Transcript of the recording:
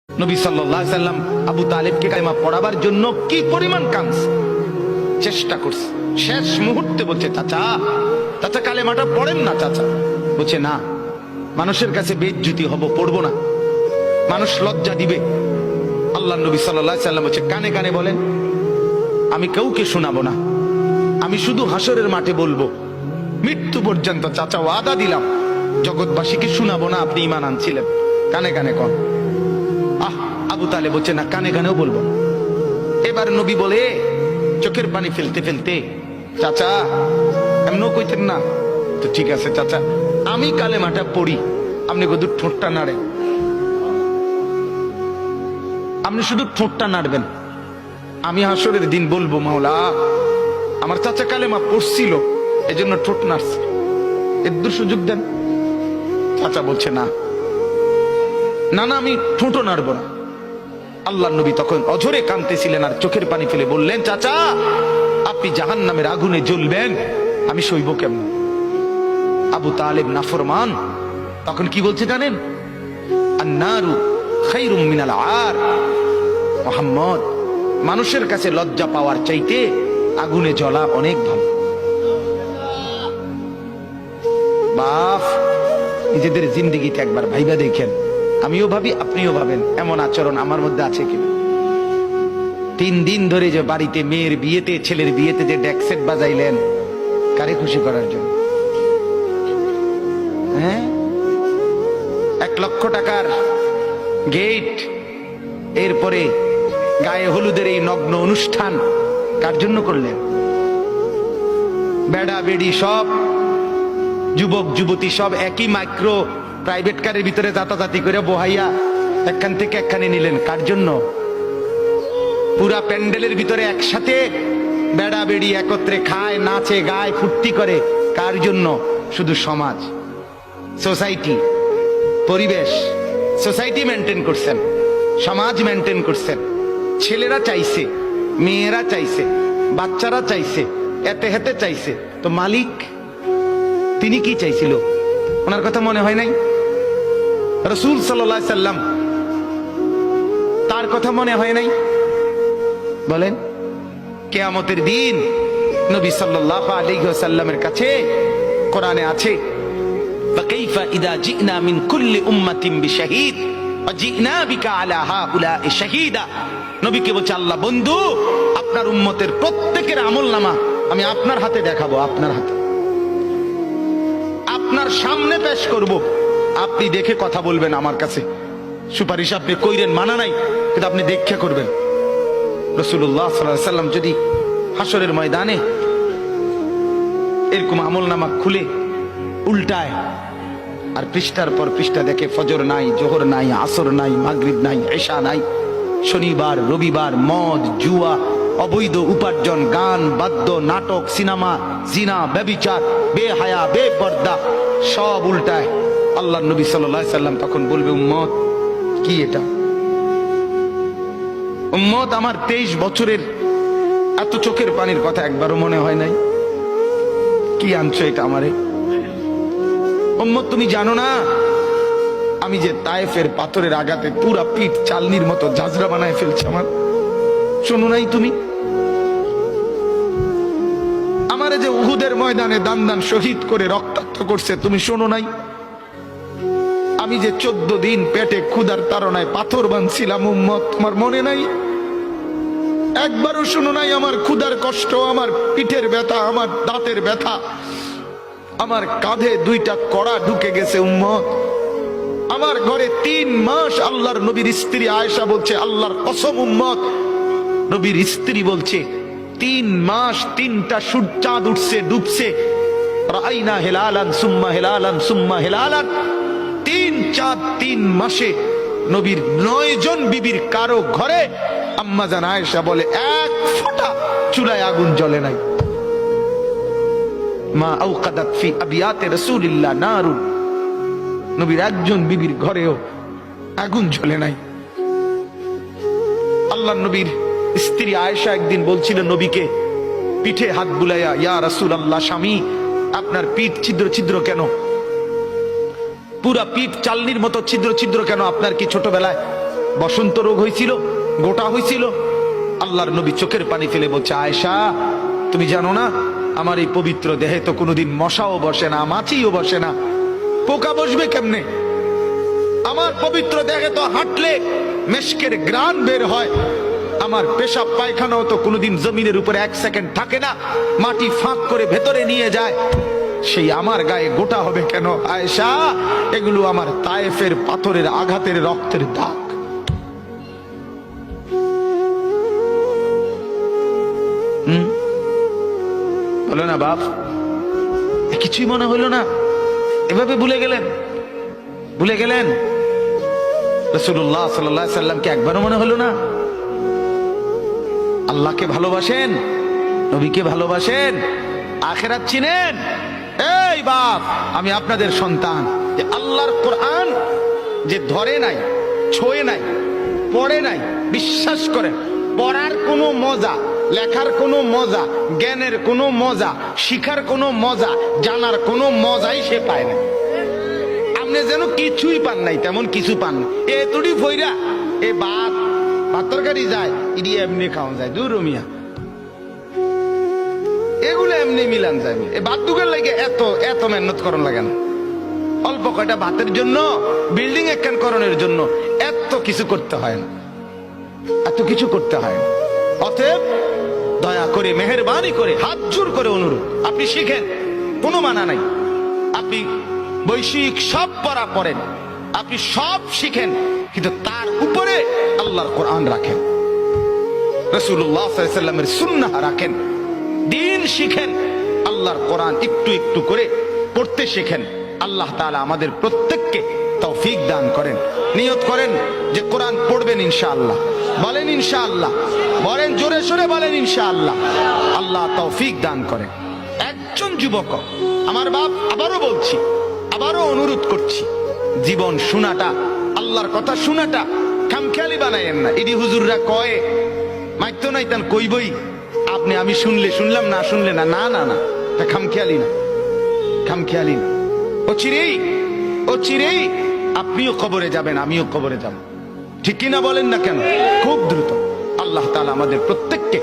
নবী সাল্লাল্লাহু আলাইহি সাল্লাম আবু তালেবকে কালেমা পড়াবার জন্য কি পরিমাণ কাঁদছে, চেষ্টা করছে। শেষ মুহূর্তে বলছে, চাচা চাচা কালেমাটা পড়েন না চাচা। বলছে না, মানুষের কাছে বেইজ্জতি হব, পড়বো না, মানুষ লজ্জা দিবে। আল্লাহ নবী সাল্লাল্লাহু আলাইহি সাল্লাম বলছে, কানে কানে বলেন, আমি কাউকে শোনাবো না, আমি শুধু হাসরের মাঠে বলবো, মৃত্যু পর্যন্ত চাচা ওয়াদা দিলাম জগৎবাসীকে শোনাবো না আপনি ঈমান আনছিলেন, কানে কানে কন। আবু তালেব বলছে না, কানে কানেও বলবো। এবার নবী বলে চোখের পানি ফেলতে ফেলতে, চাচা এমনও কইতেন না তো, ঠিক আছে চাচা আমি কালেমাটা পড়ি, আপনি শুধু ঠোঁটটা নাড়েন, আপনি শুধু ঠোঁটটা নাড়বেন, আমি হাসরের দিন বলবো মাওলা আমার চাচা কালেমা পড়ছিল এজন্য ঠোঁট নাড়ছে, এর সুযোগ দেন। চাচা বলছে না না না, আমি ঠোঁটও নাড়বো না। আল্লাহ নবী তখন অঝরে কাঁদতেছিলেন আর চোখের পানি ফেলে বললেন, চাচা আপনি জাহান্নামের আগুনে জ্বলবেন, আমি সইব কেমন? আবু তালেব নাফরমান তখন কি বলছে জানেন? আন্নারু খায়রুম মিনাল আর। মুহাম্মদ, মানুষের কাছে লজ্জা পাওয়ার চাইতে আগুনে জ্বলা অনেক ভালো। বাপ, নিজেদের জিন্দেগিতে একবার ভাইবা দেখেন, আমিও ভাবি আপনিও ভাবেন এমন আচরণ আমার মধ্যে আছে কিনা। 3 দিন ধরে যে বাড়িতে মেয়ের বিয়েতে, ছেলের বিয়েতে যে ডেকসেট বাজাইলেন, কারে খুশি করার জন্য? হ্যাঁ, 1 লক্ষ টাকার গেট, এরপরে গায়ে হলুদের এই নগ্ন অনুষ্ঠান কার জন্য করলেন? বেড়া বেড়ি সব, যুবক যুবতী সব একই মাইক্রো প্রাইভেট কারের ভিতরে জাতাজাতি করে বহাইয়া একখান থেকে একখানে নিলেন, কার জন্য? পুরা প্যান্ডেলের ভিতরে একসাথে বেড়া বেড়ি একত্রে খায়, নাচে, গায়, ফুর্তি করে, কার জন্য? শুধু সমাজ, সোসাইটি, পরিবেশ, সোসাইটি মেনটেন করছেন, সমাজ মেনটেন করছেন। ছেলেরা চাইছে, মেয়েরা চাইছে, বাচ্চারা চাইছে, এতে হেতে চাইছে, তো মালিক তিনি কি চাইছিল? ওনার কথা মনে হয় নাই? রাসূল সাল্লাল্লাহু আলাইহি সাল্লাম তার কথা মনে হয় নাই? বলেন, কিয়ামতের দিন নবী সাল্লাল্লাহু আলাইহি ওয়াসাল্লামের কাছে কোরআনে আছে, ফাকাইফা ইযা জিনা মিন কুল্লি উম্মাতিন বিশাহীদ ওয়া জিনা বিকা আলা হাউলা'i শাহীদা। নবীকে বলছে আল্লাহ, বন্ধু আপনার উম্মতের প্রত্যেকের আমলনামা আমি আপনার হাতে দেখাবো, আপনার হাতে, আপনার সামনে পেশ করব, আপনি দেখে কথা বলবেন আমার কাছে। সুপারিশ আপনি কইরেন, মানা নাই, কিন্তু আপনি দেখে করবেন। রাসূলুল্লাহ সাল্লাল্লাহু আলাইহি সাল্লাম যদি হাসরের ময়দানে এরকম আমলনামা খুলে উল্টায় আর পৃষ্ঠার পর পৃষ্ঠা দেখে ফজর নাই, জোহর নাই, আসর নাই, মাগরিব নাই, ইশা নাই, শনিবার রবিবার, মদ জুয়া, অবৈধ উপার্জন, গান বাদ্য, নাটক, সিনেমা, জিনা, ব্যভিচার, বেহায়া, বেপর্দা সব উল্টায়। আল্লাহ নবী সাল্লাল্লাহু আলাইহি সাল্লাম তখন বলবে, উম্মত কি এটা? উম্মত আমার 23 বছরের এত চোখের পানির কথা একবারও মনে হয় নাই? কি আনছো এটা আমারে? উম্মত তুমি জানো না আমি যে তায়েফের পাথরের আঘাতে পুরা পিঠ চালনির মতো ঝাঁঝরা বানায় ফেলছে আমার? শোনো নাই তুমি? আমারে যে উহুদের ময়দানে দান দান শহীদ করে রক্তাক্ত করছে, তুমি শোনো নাই? আমি যে 14 দিন পেটে ক্ষুধার তাড়নায় পাথর বাঁধছিলাম, উম্মত তোমার মনে নাই? একবারও শোনো নাই আমার ক্ষুধার কষ্ট, আমার পিঠের ব্যথা, আমার দাঁতের ব্যথা, আমার কাঁধে 2টা কড়া ঢুকে গেছে? উম্মত আমার ঘরে 3 মাস, আল্লাহর নবীর স্ত্রী আয়েশা বলছে, আল্লাহর কসম উম্মত, নবীর স্ত্রী বলছে 3 মাস 3টা চাঁদ উঠছে ডুবছে, রাআইনা হিলালান সুম্মা হিলালান সুম্মা হিলালান, 3 চাঁদ 3 মাসে নবীর 9 জন বিবির কারো ঘরে আম্মা জান আয়েশা বলে 1 ফোঁটা চুলায় আগুন জ্বলে নাই। মা আওকাদাত ফি আবিয়াতে রাসূলিল্লাহ নারুন, নবীর একজন বিবির ঘরেও আগুন জ্বলে নাই। আল্লাহ নবীর স্ত্রী আয়েশা একদিন বলছিল নবীকে, পিঠে হাত বুলাইয়া, ইয়া রাসূলুল্লাহ, স্বামী আপনার পিঠ ছিদ্র ছিদ্র কেন? পুরা পিঠ চালনির মতো ছিদ্র ছিদ্র কেন? আপনার কি ছোটবেলায় বসন্ত রোগ হয়েছিল, গোটা হয়েছিল। আল্লাহর নবী চোখের পানি ফেলে বলছে, আয়েশা তুমি জানো না আমার এই পবিত্র দেহে তো কোনোদিন মশাও বসে না, মাছিও বসে না, পোকা বসবে কেমনে? আমার পবিত্র দেহে তো হাঁটলে মেশকের গ্রান বের হয়, আমার পেশাব পায়খানাও তো কোনোদিন জমিনের উপরে 1 সেকেন্ড থাকে না, মাটি ফাঁক করে ভেতরে নিয়ে যায়, সেই আমার গায়ে গোটা হবে কেন? আয়েশা এগুলো আমার তায়েফের পাথরের আঘাতের রক্তের দাগ। বলো না বাপ, কিছুই মনে হইল না? এভাবে ভুলে গেলেন, ভুলে গেলেন? রাসূলুল্লাহ সাল্লাল্লাহু আলাইহি সাল্লামকে একবারও মনে হলো না? আল্লাহকে ভালোবাসেন, নবীকে ভালোবাসেন, আখিরাত চিনেন? এই বাপ, আমি আপনাদের সন্তান, যে আল্লাহর কোরআন যে ধরে নাই, ছোঁয়ে নাই, পড়ে নাই, বিশ্বাস করেন পড়ার কোনো মজা, লেখার কোনো মজা, জ্ঞানের কোনো মজা, শিখার কোনো মজা, জানার কোনো মজাই সে পায় না। আপনি যেন কিছুই পান নাই, তেমন কিছু পান না। এতটি ফইরা এ ভাত তরকারি যায়, ইডি এমনি খাওয়া যায়, দূর মিয়া, এগুলো এমনি মিলান যায়। এ ভাত দুগের লাগে এত এত মেহনত করন লাগে না। অল্প কয়টা ভাতের জন্য, বিল্ডিং একখান করণের জন্য এত কিছু করতে হয় না, এত কিছু করতে হয় না। অতএব দয়া করে, মেহেরবানি করে, হাত জোর করে অনুরোধ, আপনি শিখেন, কোনো মানা নাই। আপনি বৈশ্বিক সব পড়া পড়েন, আপনি সব শিখেন, কিন্তু তার উপরে আল্লাহর কোরআন রাখেন, রাসূলুল্লাহ সাল্লাল্লাহু আলাইহি সাল্লামের সুন্নাহ রাখেন, দিন শিখেন, আল্লাহর কোরআন একটু একটু করে পড়তে শেখেন। আল্লাহ তাআলা আমাদের প্রত্যেককে তৌফিক দান করেন। নিয়ত করেন যে কোরআন পড়বেন ইনশাআল্লাহ। বলেন ইনশাআল্লাহ, বলেন জোরে সোরে বলেন ইনশাআল্লাহ। আল্লাহ তৌফিক দান করেন। একজন যুবক, আমার বাপ, আবারও বলছি, আবারও অনুরোধ করছি, জীবন শোনাটা, আল্লাহর কথা শোনাটা খামখেয়ালি বানায়েন না। ইডি হুজুররা কয় মাইতো নাই তান কইবই, আপনি আমি শুনলে শুনলাম, না শুনলে না, না না না, তা খামখেয়ালি না, খামখেয়ালি না। ও চিরেই আপনিও কবরে যাবেন, আমিও কবরে যাব, ঠিক কিনা বলেন না কেন? খুব দ্রুত। আল্লাহ তাআলা আমাদের প্রত্যেককে